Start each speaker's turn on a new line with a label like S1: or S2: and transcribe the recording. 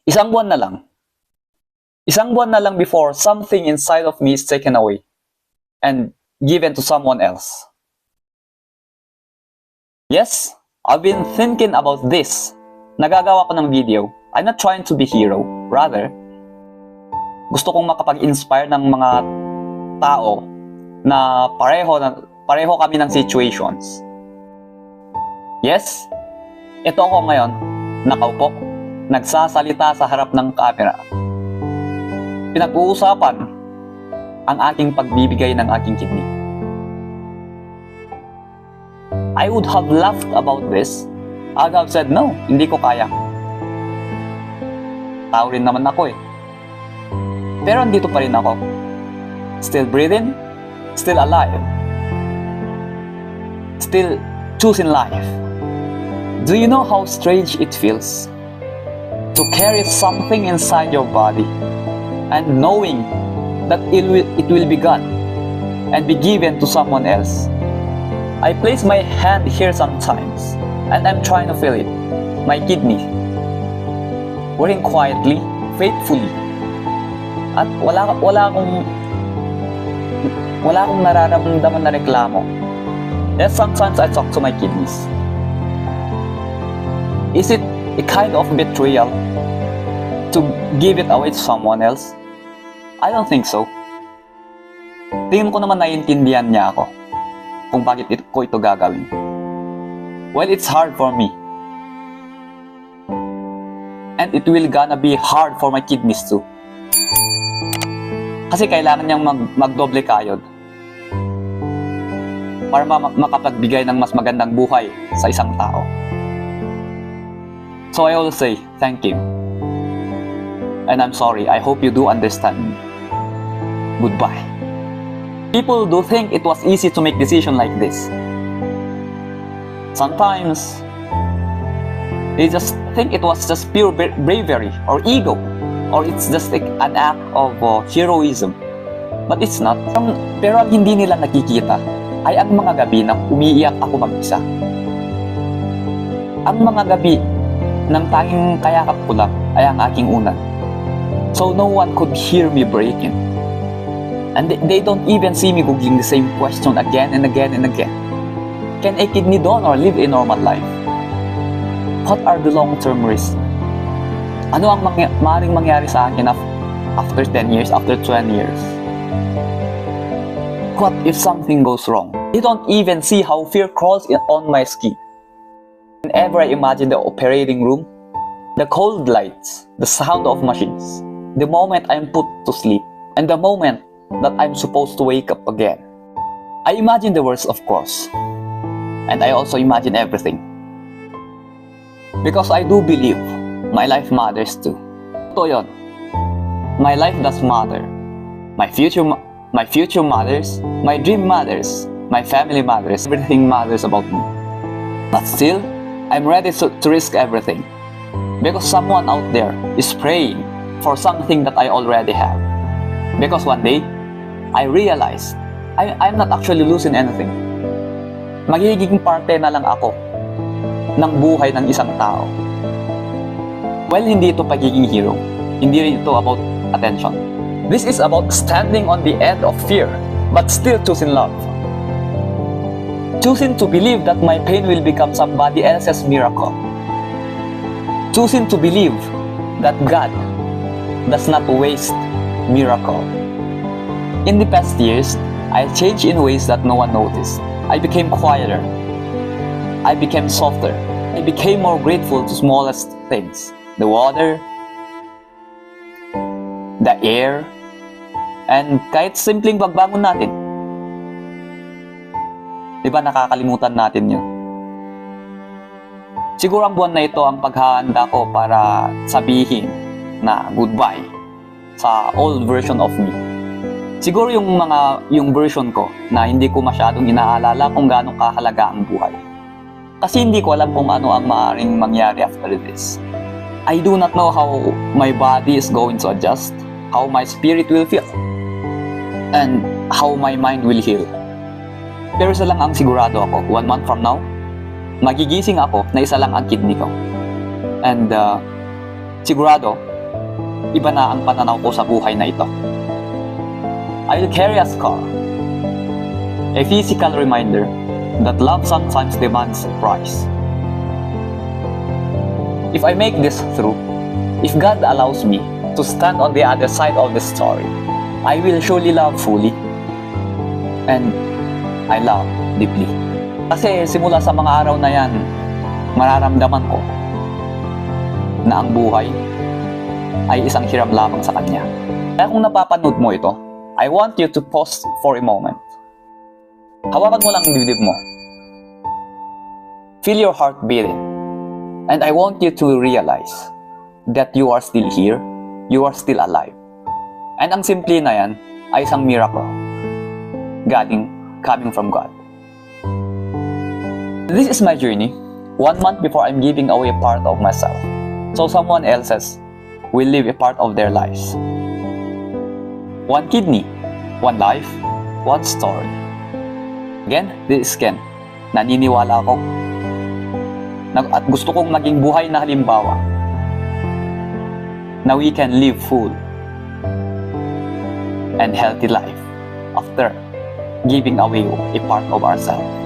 S1: Isang buwan na lang. Isang buwan na lang before something inside of me is taken away and given to someone else. Yes, I've been thinking about this. Nagagawa ko ng video. I'm not trying to be hero. Rather, gusto kong makapag-inspire ng mga tao na pareho kami ng situations. Yes, ito ako ngayon, nakaupo, nagsasalita sa harap ng camera. Pinag-uusapan ang aking pagbibigay ng aking kidney. I would have laughed about this. I would have said, no, hindi ko kaya. Tao rin naman ako eh. Pero andito pa rin ako. Still breathing, still alive. Still choosing life. Do you know how strange it feels to carry something inside your body and knowing that it will be gone and be given to someone else? I place my hand here sometimes and I'm trying to feel it. My kidney. Working quietly, faithfully. At wala akong nararamdaman na reklamo. Yes, sometimes I talk to my kidneys. Is it a kind of betrayal to give it away to someone else? I don't think so. Tingin ko naman naiintindihan niya ako kung bakit ko ito gagawin. Well, it's hard for me. And it will gonna be hard for my kidneys too. Kasi kailangan niyang magdoble kayod para makapagbigay ng mas magandang buhay sa isang tao. So I always say, thank you. And I'm sorry, I hope you do understand me. Goodbye. People do think it was easy to make decisions like this. Sometimes, they just think it was just pure bravery or ego, or it's just like an act of heroism. But it's not. Pero ang hindi nila nakikita ay ang mga gabi na umiiyak ako mag-isa. Ang mga gabi nang tanging kayakap ko lang ay ang aking unan. So no one could hear me breaking. And they don't even see me googling the same question again and again and again. Can a kidney donor live a normal life? What are the long-term risks? Ano ang maaaring mangyari sa akin after 10 years, after 20 years? What if something goes wrong? You don't even see how fear crawls on my skin. Whenever I imagine the operating room, the cold lights, the sound of machines, the moment I'm put to sleep, and the moment that I'm supposed to wake up again. I imagine the worst, of course. And I also imagine everything. Because I do believe my life matters too. Ito yun. My life does matter. My future matters. My dream matters. My family matters. Everything matters about me. But still, I'm ready to risk everything. Because someone out there is praying for something that I already have. Because one day, I realized I'm not actually losing anything. Magiging parte na lang ako ng buhay ng isang tao. Well, hindi ito pagiging hero. Hindi rin ito about attention. This is about standing on the edge of fear, but still choosing love. Choosing to believe that my pain will become somebody else's miracle. Choosing to believe that God does not waste miracle. In the past years, I changed in ways that no one noticed. I became quieter. I became softer. I became more grateful to smallest things. The water, the air, and kahit simpleng pagbangon natin. Diba nakakalimutan natin yun? Siguro ang buwan na ito ang paghahanda ko para sabihin na goodbye sa old version of me. Siguro yung version ko na hindi ko masyadong inaalala kung gaano kahalaga ang buhay. Kasi hindi ko alam kung ano ang maaaring mangyari after this. I do not know how my body is going to adjust, how my spirit will feel, and how my mind will heal. Pero isa lang ang sigurado ako, 1 month from now, magigising ako na isa lang ang kidney ko. And sigurado, iba na ang pananaw ko sa buhay na ito. I will carry a scar, a physical reminder that love sometimes demands a price. If I make this through, if God allows me to stand on the other side of the story, I will surely love fully. And I love deeply. Kasi simula sa mga araw na yan, mararamdaman ko na ang buhay ay isang hiram lamang sa Kanya. Kaya kung napapanood mo ito, I want you to pause for a moment. Hawakan mo lang ang dibdib mo. Feel your heart beating. And I want you to realize that you are still here, you are still alive. And ang simple na yan ay isang miracle coming from God. This is my journey, 1 month before I'm giving away a part of myself, so someone else's will live a part of their lives. 1 kidney, 1 life, 1 story. Again, this is Ken. Naniniwala ako at gusto kong maging buhay na halimbawa na we can live full and healthy life after giving away a part of ourselves.